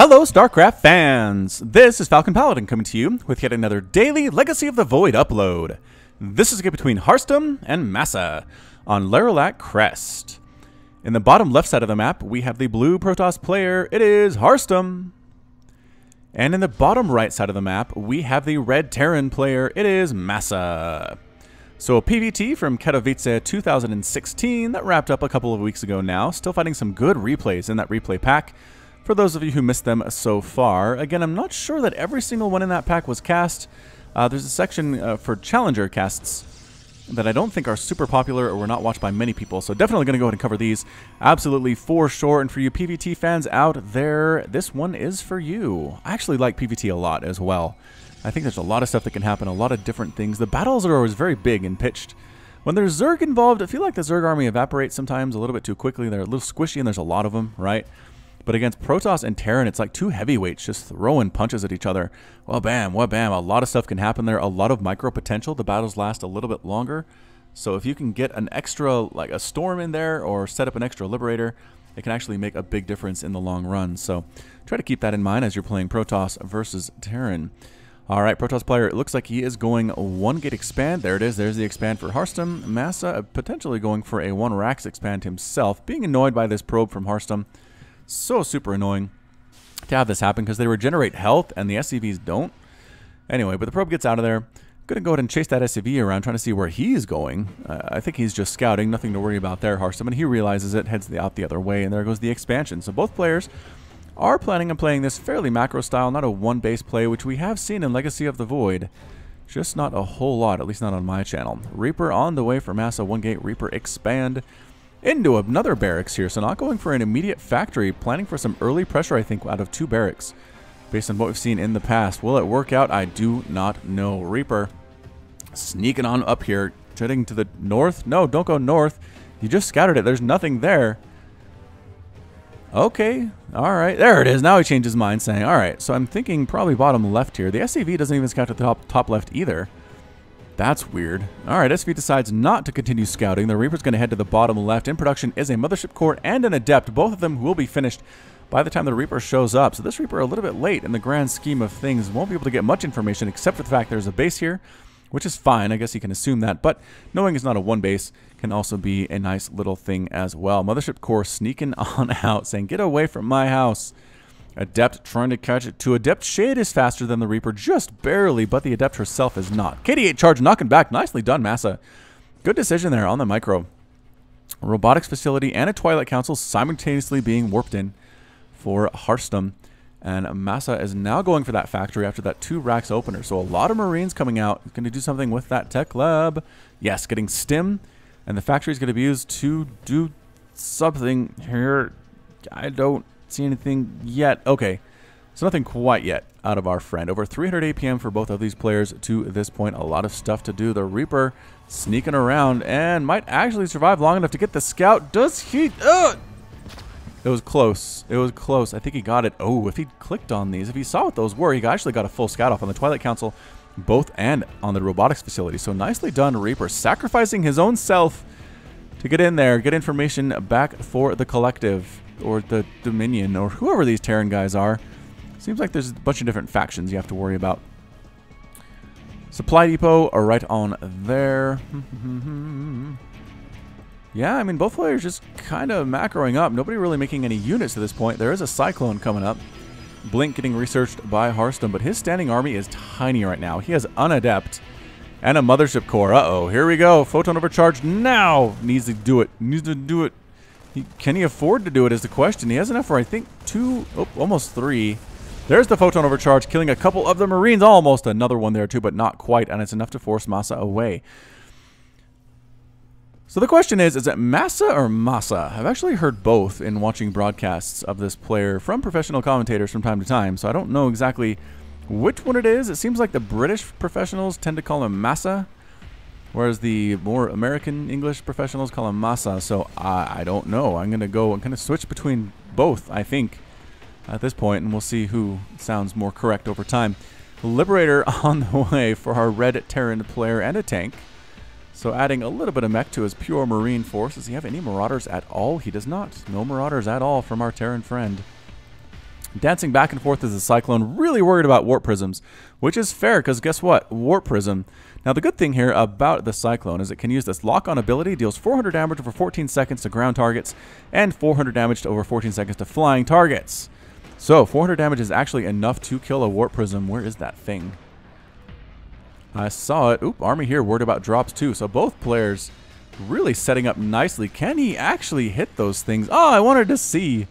Hello, StarCraft fans! This is Falcon Paladin coming to you with yet another daily Legacy of the Void upload. This is a game between Harstem and MaSa on Lerilak Crest. In the bottom left side of the map, we have the blue Protoss player. It is Harstem. And in the bottom right side of the map, we have the red Terran player. It is MaSa. So a PvT from Katowice 2016 that wrapped up a couple of weeks ago now. Still finding some good replays in that replay pack. For those of you who missed them so far, again, I'm not sure that every single one in that pack was cast. There's a section for Challenger casts that I don't think are super popular or were not watched by many people, so definitely going to go ahead and cover these absolutely for sure. And for you PvT fans out there, this one is for you. I actually like PvT a lot as well. I think there's a lot of stuff that can happen, a lot of different things. The battles are always very big and pitched. When there's Zerg involved, I feel like the Zerg army evaporates sometimes a little bit too quickly. They're a little squishy and there's a lot of them, right? But against Protoss and Terran, it's like two heavyweights just throwing punches at each other. Well, bam, well, bam. A lot of stuff can happen there. A lot of micro potential. The battles last a little bit longer. So if you can get an extra, like a storm in there or set up an extra liberator, it can actually make a big difference in the long run. So try to keep that in mind as you're playing Protoss versus Terran. All right, Protoss player, it looks like he is going 1 gate expand. There it is. There's the expand for Harstem. MaSa potentially going for a 1 Rax expand himself. Being annoyed by this probe from Harstem. So super annoying to have this happen because they regenerate health and the SCVs don't. Anyway, but the probe gets out of there. Gonna go ahead and chase that SCV around, trying to see where he's going. I think he's just scouting, nothing to worry about there, Harstem, and he realizes it, heads out the other way, and there goes the expansion. So both players are planning on playing this fairly macro style, not a one-base play, which we have seen in Legacy of the Void. Just not a whole lot, at least not on my channel. Reaper on the way for MaSa, 1 gate, Reaper expand into another barracks here, so not going for an immediate factory, planning for some early pressure, I think, out of 2 barracks, based on what we've seen in the past. Will it work out? I do not know. Reaper sneaking on up here, heading to the north. No, don't go north. You just scouted it. There's nothing there. Okay, all right, there it is. Now he changed his mind, saying, all right, so I'm thinking probably bottom left here. The SCV doesn't even scout to the top left either. That's weird. Alright, SV decides not to continue scouting. The Reaper's going to head to the bottom left. In production is a Mothership Core and an Adept. Both of them will be finished by the time the Reaper shows up. So this Reaper a little bit late in the grand scheme of things. Won't be able to get much information except for the fact there's a base here, which is fine. I guess you can assume that. But knowing it's not a one base can also be a nice little thing as well. Mothership Core sneaking on out, saying, get away from my house. Adept trying to catch it to Adept. Shade is faster than the Reaper, just barely, but the Adept herself is not. KD8 charge knocking back. Nicely done, MaSa. Good decision there on the micro. A robotics facility and a Twilight Council simultaneously being warped in for Harstem. And MaSa is now going for that factory after that 2 racks opener. So a lot of Marines coming out. Going to do something with that tech lab. Yes, getting stim. And the factory is going to be used to do something here. I don't see anything yet. Okay, so nothing quite yet out of our friend. Over 300 APM for both of these players to this point. A lot of stuff to do. The Reaper sneaking around and might actually survive long enough to get the scout. Does he? It was close. It was close. I think he got it. Oh, if he clicked on these, if he saw what those were, he actually got a full scout off on the Twilight Council, both and on the robotics facility. So nicely done, Reaper, sacrificing his own self to get in there, get information back for the collective. Or the Dominion, or whoever these Terran guys are. Seems like there's a bunch of different factions you have to worry about. Supply depot are right on there. Yeah, I mean, both players just kind of macroing up. Nobody really making any units to this point. There is a Cyclone coming up. Blink getting researched by Harstem, but his standing army is tiny right now. He has an Adept and a Mothership Core. Uh-oh, here we go. Photon overcharge now. Needs to do it. Needs to do it. Can he afford to do it is the question. He has enough for, I think, 2, almost 3. There's the Photon Overcharge, killing a couple of the Marines. Almost another one there, too, but not quite. And it's enough to force MaSa away. So the question is it MaSa or MaSa? I've actually heard both in watching broadcasts of this player from professional commentators from time to time. So I don't know exactly which one it is. It seems like the British professionals tend to call him MaSa, whereas the more American English professionals call him MaSa. So I don't know. I'm going to switch between both, I think, at this point, and we'll see who sounds more correct over time. Liberator on the way for our red Terran player and a tank. So adding a little bit of mech to his pure Marine force. Does he have any Marauders at all? He does not. No Marauders at all from our Terran friend. Dancing back and forth as the Cyclone, really worried about Warp Prisms, which is fair because guess what? Warp Prism. Now the good thing here about the Cyclone is it can use this lock-on ability, deals 400 damage over 14 seconds to ground targets, and 400 damage to over 14 seconds to flying targets. So 400 damage is actually enough to kill a Warp Prism. Where is that thing? I saw it. Oop, Army here worried about drops too. So both players really setting up nicely. Can he actually hit those things? Oh, I wanted to see.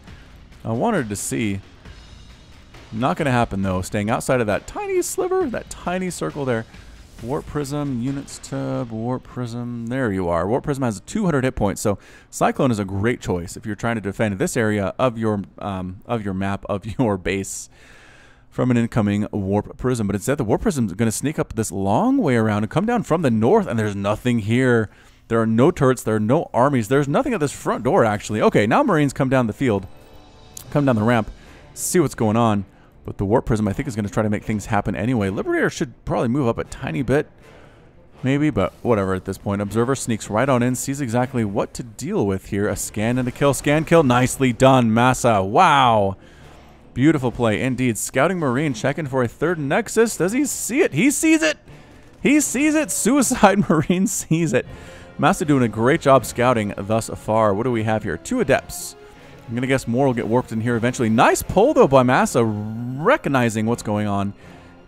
Not going to happen though. Staying outside of that tiny sliver, that tiny circle there. Warp Prism, units to Warp Prism. There you are. Warp Prism has 200 hit points, so Cyclone is a great choice if you're trying to defend this area of your map, of your base from an incoming Warp Prism. But instead, the Warp Prism is going to sneak up this long way around and come down from the north, and there's nothing here. There are no turrets. There are no armies. There's nothing at this front door, actually. Okay, now Marines come down the field, come down the ramp, see what's going on. But the Warp Prism, I think, is going to try to make things happen anyway. Liberator should probably move up a tiny bit, maybe, but whatever at this point. Observer sneaks right on in, sees exactly what to deal with here. A scan and a kill. Scan, kill. Nicely done, MaSa. Wow. Beautiful play indeed. Scouting Marine checking for a third Nexus. Does he see it? He sees it. He sees it. Suicide Marine sees it. MaSa doing a great job scouting thus far. What do we have here? 2 Adepts. I'm going to guess more will get warped in here eventually. Nice pull, though, by MaSa, recognizing what's going on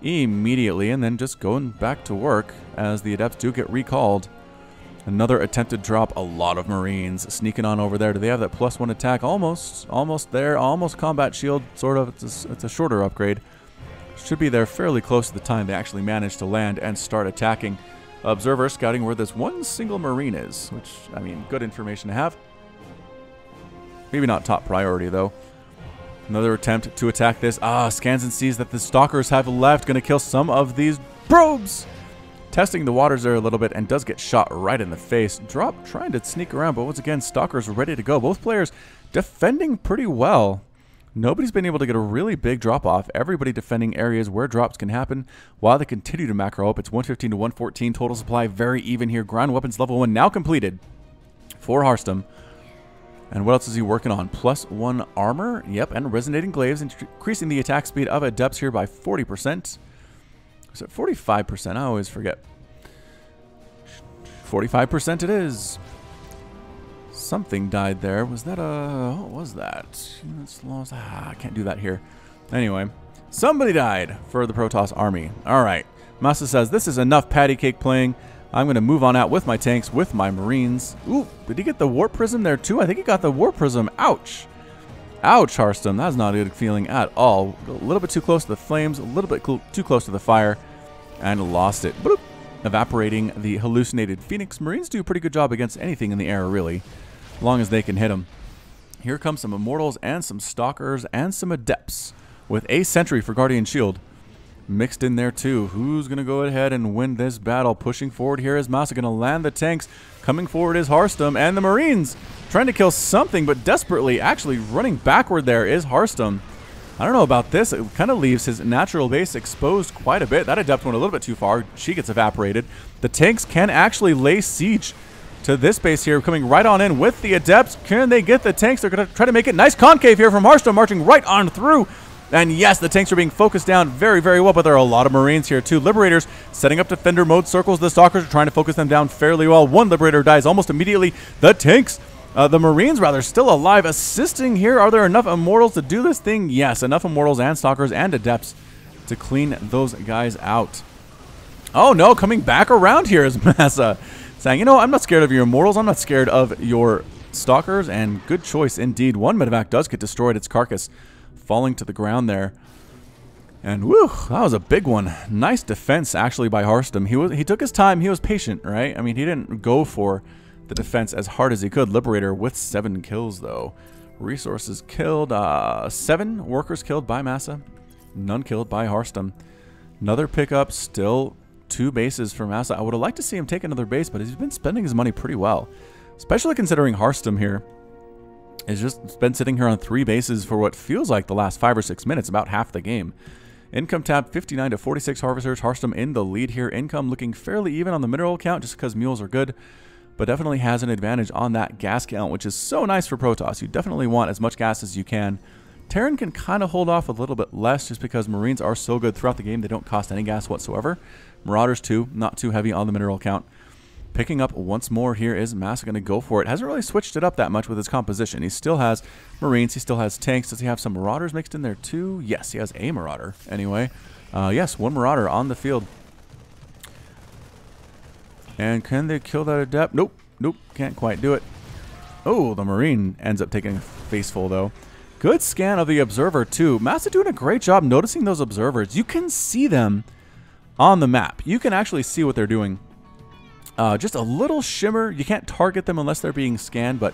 immediately and then just going back to work as the Adepts do get recalled. Another attempted drop. A lot of Marines sneaking on over there. Do they have that +1 attack? Almost there. Almost combat shield, sort of. It's a shorter upgrade. Should be there fairly close to the time they actually manage to land and start attacking. Observer scouting where this one single Marine is, which, I mean, good information to have. Maybe not top priority, though. Another attempt to attack this. Scans and sees that the Stalkers have left. Going to kill some of these probes. Testing the waters there a little bit and does get shot right in the face. Drop trying to sneak around, but once again, Stalkers ready to go. Both players defending pretty well. Nobody's been able to get a really big drop-off. Everybody defending areas where drops can happen while they continue to macro up. It's 115 to 114. Total supply very even here. Ground weapons level 1 now completed for Harstem. And what else is he working on? +1 armor. Yep, and resonating glaives, increasing the attack speed of Adepts here by 40%. Is it 45%? I always forget. 45% it is. Something died there. Was that a... what was that? Units lost. I can't do that here. Anyway, somebody died for the Protoss army. All right. MaSa says, this is enough patty cake playing. I'm going to move on out with my tanks, with my Marines. Ooh, did he get the Warp Prism there too? I think he got the Warp Prism. Ouch. Ouch, Harstem. That's not a good feeling at all. A little bit too close to the flames, a little bit too close to the fire, and lost it. Boop. Evaporating the hallucinated Phoenix. Marines do a pretty good job against anything in the air, really, as long as they can hit them. Here comes some Immortals and some Stalkers and some Adepts with a Sentry for Guardian Shield mixed in there too. Who's going to go ahead and win this battle? Pushing forward here is MaSa, going to land the tanks. Coming forward is Harstem, and the Marines trying to kill something, but desperately actually running backward there is Harstem. I don't know about this. It kind of leaves his natural base exposed quite a bit. That Adept went a little bit too far. She gets evaporated. The tanks can actually lay siege to this base here, coming right on in with the Adepts. Can they get the tanks? They're going to try to make it. Nice concave here from Harstem, marching right on through. And yes, the tanks are being focused down very, very well, but there are a lot of Marines here too. Liberators setting up defender mode circles. The Stalkers are trying to focus them down fairly well. One Liberator dies almost immediately. The tanks, the Marines rather, still alive, assisting here. Are there enough Immortals to do this thing? Yes, enough Immortals and Stalkers and Adepts to clean those guys out. Oh no, coming back around here is MaSa, saying, you know, I'm not scared of your Immortals. I'm not scared of your Stalkers, and good choice indeed. One medevac does get destroyed. Its carcass falling to the ground there. And whew, that was a big one. Nice defense actually by Harstem. He took his time. He was patient, right? I mean, he didn't go for the defense as hard as he could. Liberator with 7 kills though. Resources killed. 7 workers killed by MaSa. None killed by Harstem. Another pickup. Still 2 bases for MaSa. I would have liked to see him take another base, but he's been spending his money pretty well. Especially considering Harstem here has just been sitting here on 3 bases for what feels like the last 5 or 6 minutes, about half the game. Income tab 59 to 46 harvesters. Harstem in the lead here. Income looking fairly even on the mineral count just because mules are good, but definitely has an advantage on that gas count, which is so nice for Protoss. You definitely want as much gas as you can Terran can kind of hold off a little bit less just because Marines are so good throughout the game. They don't cost any gas whatsoever. Marauders too, not too heavy on the mineral count. Picking up once more here is MaSa going to go for it. Hasn't really switched it up that much with his composition. He still has Marines. He still has tanks. Does he have some Marauders mixed in there too? Yes, he has a Marauder. Anyway, yes, one Marauder on the field. And can they kill that Adept? Nope. Nope. Can't quite do it. Oh, the Marine ends up taking a faceful though. Good scan of the Observer too. MaSa doing a great job noticing those Observers. You can see them on the map. You can actually see what they're doing. Just a little shimmer. You can't target them unless they're being scanned, but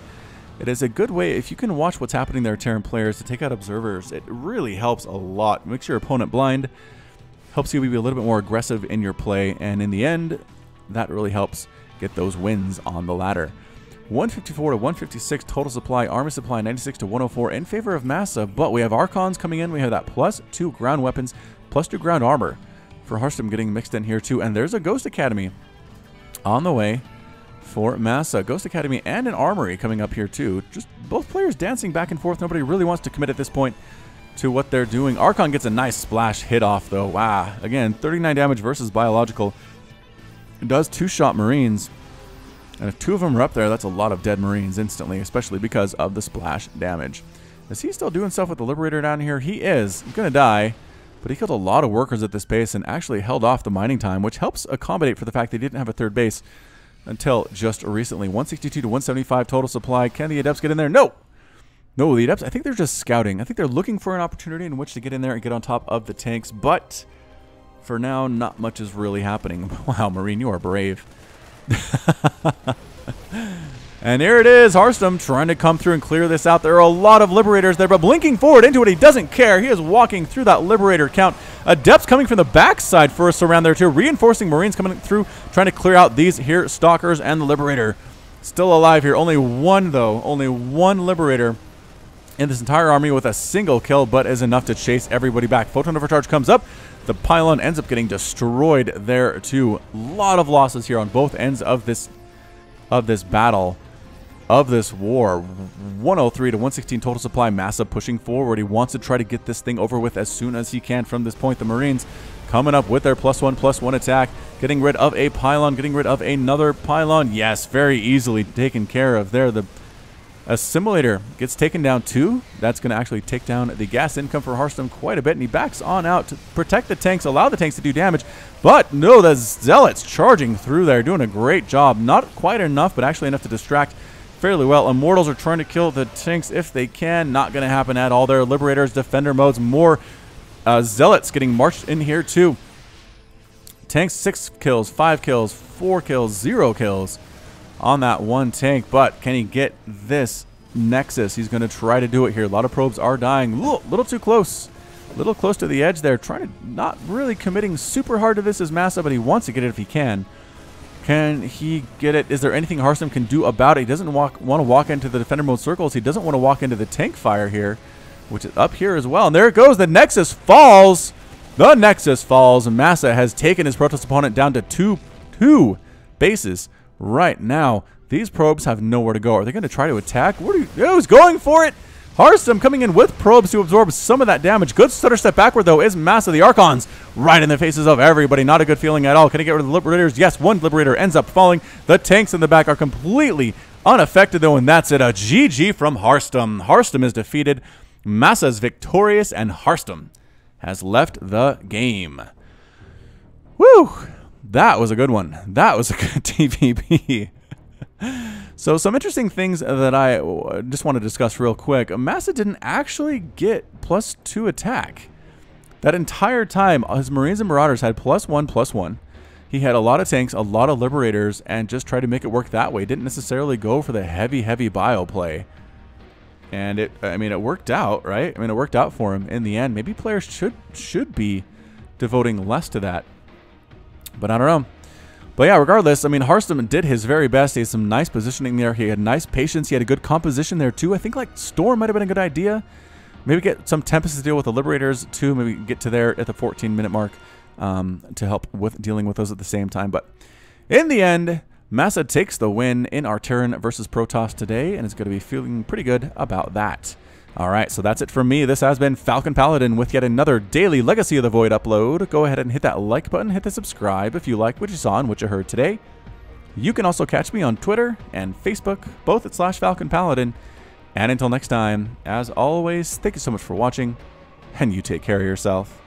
it is a good way, if you can watch what's happening there, Terran players, to take out Observers. It really helps a lot. Makes your opponent blind. Helps you be a little bit more aggressive in your play, and in the end, that really helps get those wins on the ladder. 154 to 156 total supply, army supply 96 to 104 in favor of MaSa, but we have Archons coming in. We have that +2 ground weapons, +2 ground armor for Harstem getting mixed in here too, and there's a Ghost Academy on the way for MaSa. Ghost Academy and an Armory coming up here too. Just both players dancing back and forth. Nobody really wants to commit at this point to what they're doing. Archon gets a nice splash hit off though. Wow. Again, 39 damage versus biological. It does 2-shot Marines. And if 2 of them are up there, that's a lot of dead Marines instantly, especially because of the splash damage. Is he still doing stuff with the Liberator down here? He is. He's going to die. But he killed a lot of workers at this base and actually held off the mining time, which helps accommodate for the fact they didn't have a third base until just recently. 162 to 175 total supply. Can the Adepts get in there? No! No, the Adepts, I think they're just scouting. I think they're looking for an opportunity in which to get in there and get on top of the tanks. But for now, not much is really happening. Wow, Marine, you are brave. And here it is, Harstem trying to come through and clear this out. There are a lot of Liberators there, but blinking forward into it, he doesn't care. He is walking through that Liberator count. Adepts coming from the backside first around there too, reinforcing Marines coming through, trying to clear out these here Stalkers and the Liberator. Still alive here. Only one, though. Only one Liberator in this entire army with a single kill, but is enough to chase everybody back. Photon Overcharge comes up. The pylon ends up getting destroyed there too. A lot of losses here on both ends of this battle, of this war. 103 to 116 total supply. MaSa pushing forward. He wants to try to get this thing over with as soon as he can from this point. The Marines coming up with their +1/+1 attack, getting rid of a pylon, getting rid of another pylon. Yes, very easily taken care of there. The Assimilator gets taken down too. That's going to actually take down the gas income for Harstem quite a bit, and he backs on out to protect the tanks, allow the tanks to do damage. But no, the Zealots charging through there, doing a great job. Not quite enough, but actually enough to distract fairly well. Immortals are trying to kill the tanks if they can. Not going to happen at all there. Liberators, defender modes, more Zealots getting marched in here too. Tanks 6 kills, 5 kills, 4 kills, 0 kills on that one tank, but can he get this Nexus? He's going to try to do it here. A lot of probes are dying. Little too close. A little close to the edge there. Trying to not really committing super hard to this as MaSa, but he wants to get it if he can. Can he get it? Is there anything Harstem can do about it? He doesn't want to walk into the defender mode circles. He doesn't want to walk into the tank fire here, which is up here as well. And there it goes. The Nexus falls. The Nexus falls. And MaSa has taken his Protoss opponent down to two bases. Right now, these probes have nowhere to go. Are they going to try to attack? Who's going for it? Harstem coming in with probes to absorb some of that damage. Good stutter step backward, though, is MaSa. The Archons right in the faces of everybody. Not a good feeling at all. Can he get rid of the Liberators? Yes, one Liberator ends up falling. The tanks in the back are completely unaffected, though, and that's it. A GG from Harstem. Harstem is defeated. MaSa is victorious, and Harstem has left the game. Woo! That was a good one. That was a good TVP. So some interesting things that I just want to discuss real quick. MaSa didn't actually get +2 attack. That entire time, his Marines and Marauders had +1/+1. He had a lot of tanks, a lot of Liberators, and just tried to make it work that way. Didn't necessarily go for the heavy bio play. And it worked out, right? I mean, it worked out for him in the end. Maybe players should be devoting less to that. But I don't know. But yeah, regardless, I mean, Harstem did his very best. He had some nice positioning there. He had nice patience. He had a good composition there, too. I think, like, Storm might have been a good idea. Maybe get some Tempest to deal with the Liberators, too. Maybe get to there at the 14-minute mark to help with dealing with those at the same time. But in the end, MaSa takes the win in our Terran versus Protoss today, and is going to be feeling pretty good about that. Alright, so that's it from me. This has been Falcon Paladin with yet another daily Legacy of the Void upload. Go ahead and hit that like button, hit the subscribe if you liked what you saw and what you heard today. You can also catch me on Twitter and Facebook, both at /Falcon Paladin. And until next time, as always, thank you so much for watching, and you take care of yourself.